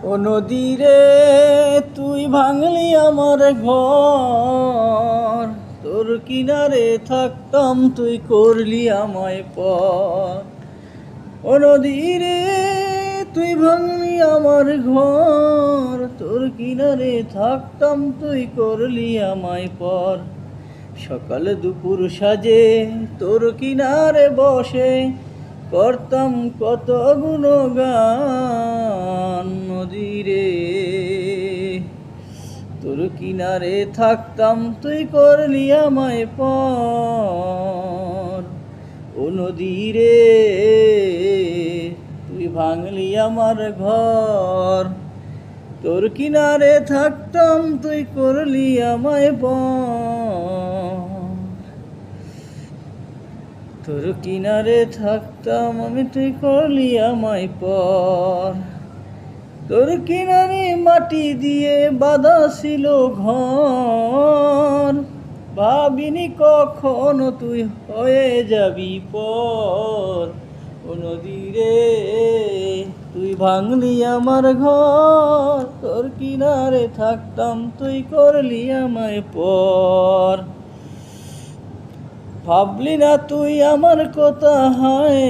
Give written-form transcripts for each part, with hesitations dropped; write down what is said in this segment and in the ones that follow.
ও নদী রে তুই ভাঙলি আমার ঘর, তোর কিনারে থাকতাম তুই করলি আমায় পর। ও নদী রে তুই ভাঙলি আমার ঘর, তোর কিনারে থাকতাম তুই করলি আমায় পর। সকাল দুপুর সাজে তোর কিনারে বসে করতাম কত গুণগান। নদী রে তোর কিনারে থাকতাম তুই করলি আমায় পর। ও নদী রে তুই ভাঙলি আমার ঘর, তোর কিনারে থাকতাম তুই করলি আমায় পর। তোর কিনারে থাকতাম আমি তুই করলি আমায় পর। তোর কিনারে মাটি দিয়ে বাঁধা ছিল ঘর, ভাবিনি কখনো তুই হয়ে যাবি পর। ও নদী রে তুই ভাঙলি আমার ঘর, তোর কিনারে থাকতাম তুই করলি আমায় পর। ভাবলি না তুই আমার কথা, হায়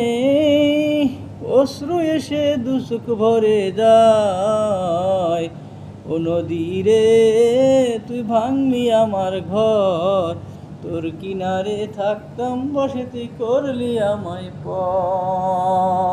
অশ্রু এসে দুচোখ ভরে যায়। ও নদী রে তুই ভাঙলি আমার ঘর, তোর কিনারে থাকতাম বসে তুই করলি আমায় পর।